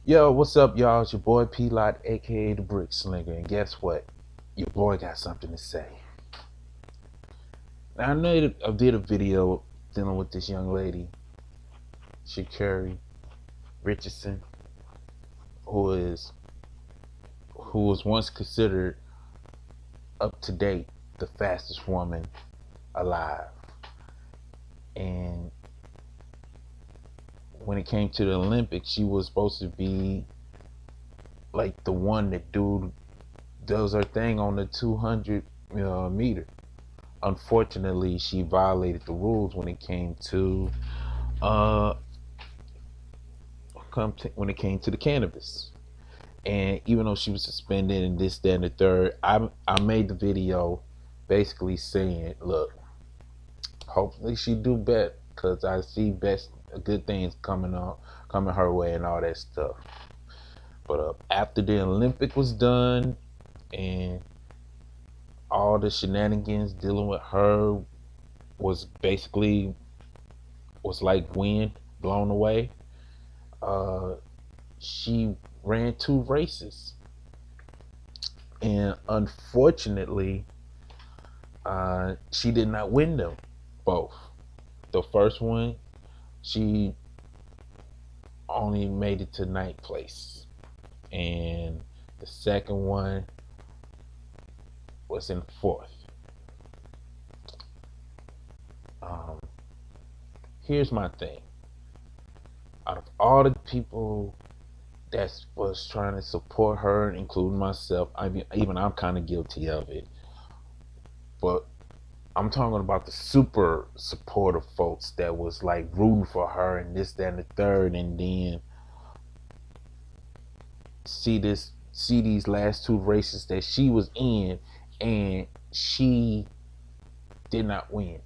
Yo, what's up, y'all? It's your boy P Lot, aka the Brick Slinger, and guess what? Your boy got something to say. Now, I know I did a video dealing with this young lady, Sha'Carri Richardson, who is who was once considered up to date the fastest woman alive. And when it came to the Olympics, she was supposed to be like the one that does her thing on the 200 meter. Unfortunately, she violated the rules when it came to uh when it came to the cannabis. And even though she was suspended and this, that, and the third, I made the video basically saying, look, hopefully she do better, because I see good things coming her way and all that stuff. But after the Olympic was done and all the shenanigans dealing with her was like wind blown away. She ran 2 races, and unfortunately, she did not win them both. The first one, she only made it to 9th place, and the second one was in 4th. Here's my thing. Out of all the people that was trying to support her, including myself, even I'm kind of guilty of it, but I'm talking about the super supportive folks that was like rooting for her and this, that, and the third, and then see these last 2 races that she was in, and she did not win.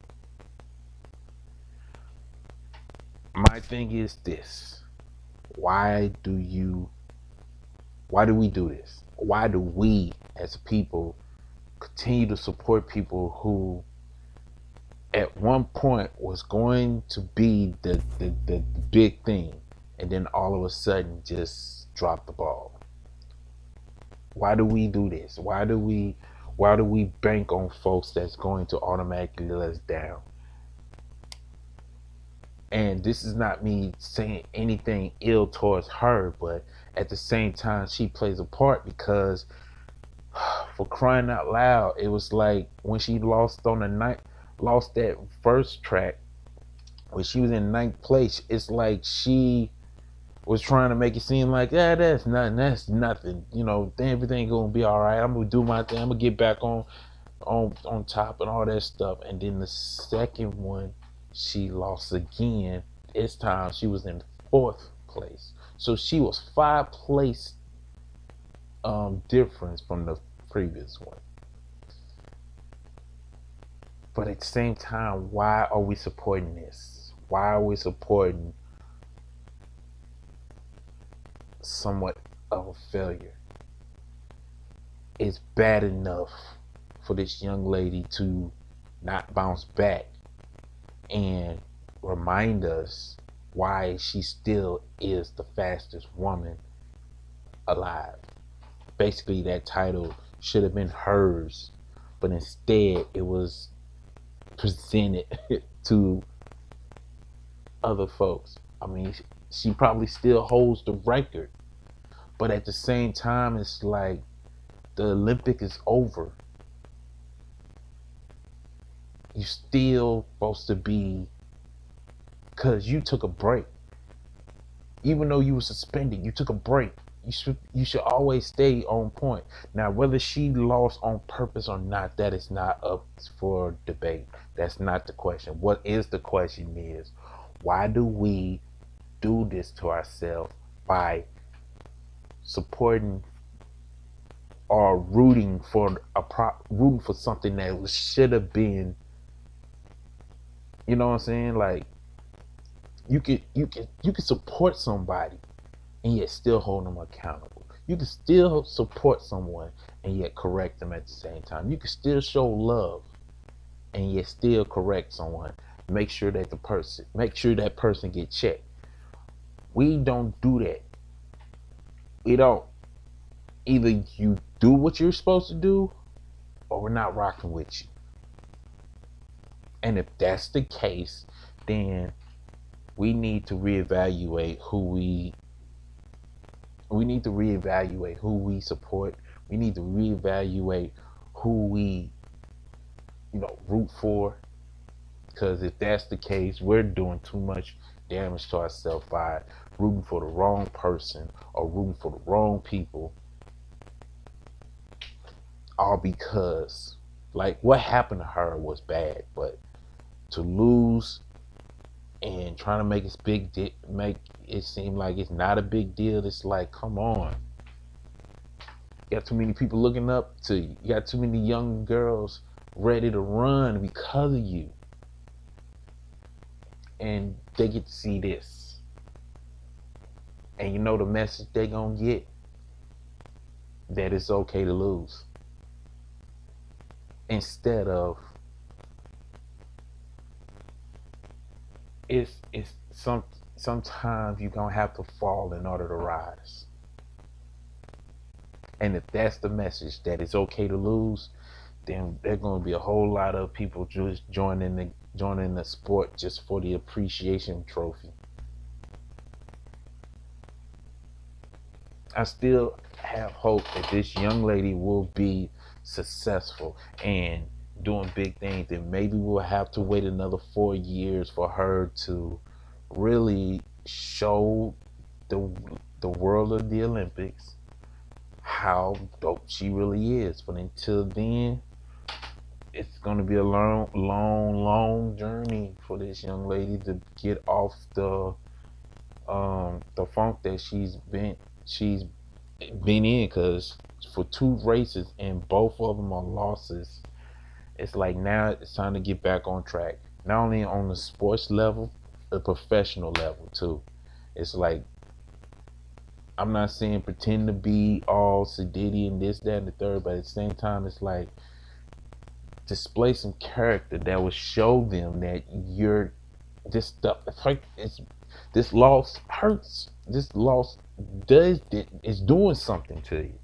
My thing is this: why do we do this? Why do we as people continue to support people who at one point was going to be the big thing, and then all of a sudden just drop the ball? Why do we do this? Why do we bank on folks that's going to automatically let us down? And this is not me saying anything ill towards her, but at the same time, she plays a part, because for crying out loud, it was like when she lost that first track, when she was in 9th place, it's like she was trying to make it seem like, yeah, that's nothing, everything gonna be all right. I'm gonna do my thing. I'm gonna get back on top and all that stuff. And then the second one, she lost again. This time she was in 4th place, so she was 5 place difference from the previous one. But at the same time, why are we supporting this? Why are we supporting somewhat of a failure? It's bad enough for this young lady to not bounce back and remind us why she still is the fastest woman alive. Basically, that title should have been hers, but instead it was presented to other folks. I mean, she probably still holds the record, but at the same time, it's like the Olympic is over. You still supposed to be, because you took a break. Even though you were suspended, you took a break. You should always stay on point. Now, whether she lost on purpose or not, that is not up for debate. That's not the question. What is the question is, why do we do this to ourselves by supporting or rooting for something that should have been, you know what I'm saying? Like, you could support somebody and yet still hold them accountable. You can still support someone and yet correct them at the same time. You can still show love and yet still correct someone. Make sure that person get checked. We don't do that. We don't, either you do what you're supposed to do or we're not rocking with you. And if that's the case, then we need to reevaluate we need to reevaluate who we support. We need to reevaluate who we, root for. Because if that's the case, we're doing too much damage to ourselves by rooting for the wrong person or rooting for the wrong people. All because, like, what happened to her was bad, but to lose and trying to make make it seem like it's not a big deal. It's like, come on. You got too many people looking up to you. You got too many young girls ready to run because of you. And they get to see this. And you know the message they gonna get? That it's okay to lose. Instead of sometimes you're gonna have to fall in order to rise. And if that's the message, that it's okay to lose, then there's gonna be a whole lot of people just joining the sport just for the appreciation trophy. I still have hope that this young lady will be successful and doing big things, and maybe we'll have to wait another 4 years for her to really show the world of the Olympics how dope she really is. But until then, it's going to be a long journey for this young lady to get off the funk that she's been in, because for 2 races and both of them are losses, it's like now it's time to get back on track, not only on the sports level, the professional level too. It's like, I'm not saying pretend to be all sedity and this, that, and the third, but at the same time, it's like display some character that will show them that you're this stuff. This loss hurts. This loss is doing something to you.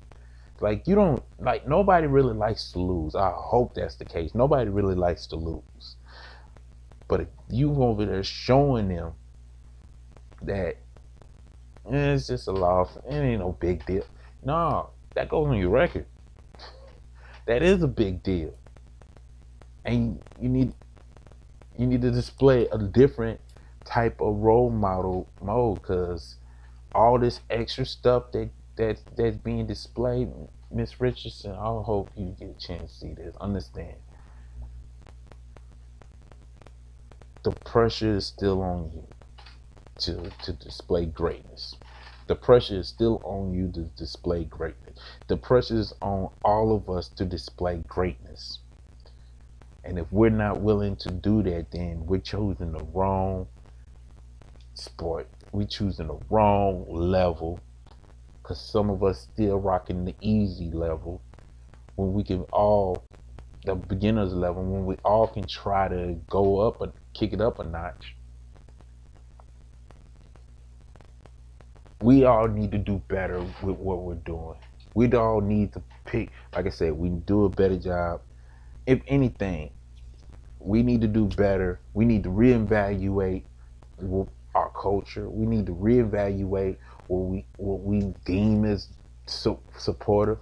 Like, you don't, like, nobody really likes to lose. I hope that's the case. Nobody really likes to lose. But if you over there showing them that it's just a loss, it ain't no big deal. No, that goes on your record. That is a big deal. And you need to display a different type of role model mode, because all this extra stuff that's being displayed, Miss Richardson, I hope you get a chance to see this. Understand, the pressure is still on you to display greatness. The pressure is still on you to display greatness. The pressure is on all of us to display greatness. And if we're not willing to do that, then we're choosing the wrong sport. We're choosing the wrong level, because some of us still rocking the easy level when we can all, the beginner's level, when we all can try to go up and kick it up a notch. We all need to do better with what we're doing. We all need to pick, like I said, we do a better job. If anything, we need to do better. We need to reevaluate our culture. We need to reevaluate what we deem as supportive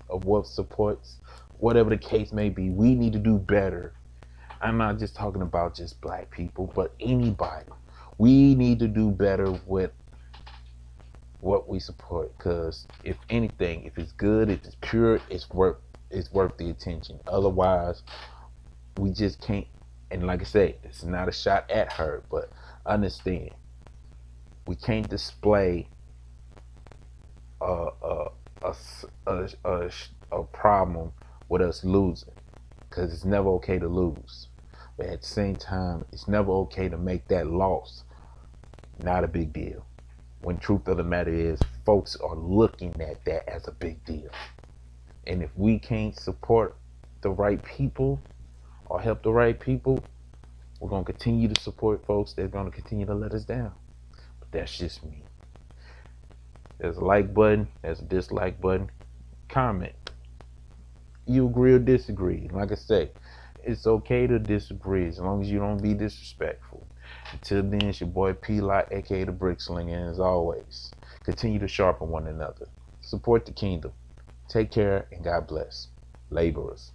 of what supports, whatever the case may be. We need to do better. I'm not just talking about just black people, but anybody. We need to do better with what we support, because if anything, if it's good, if it's pure, it's worth the attention. Otherwise, we just can't. And like I said, it's not a shot at her, but understand, we can't display a problem with us losing, because it's never okay to lose. But at the same time, it's never okay to make that loss not a big deal, when truth of the matter is, folks are looking at that as a big deal. And if we can't support the right people or help the right people, we're going to continue to support folks that are going to continue to let us down. But that's just me. There's a like button, there's a dislike button. Comment. You agree or disagree. Like I say, it's okay to disagree as long as you don't be disrespectful. Until then, it's your boy P Lot, aka the Brick Slinger, and as always, continue to sharpen one another. Support the kingdom. Take care and God bless. Laborers.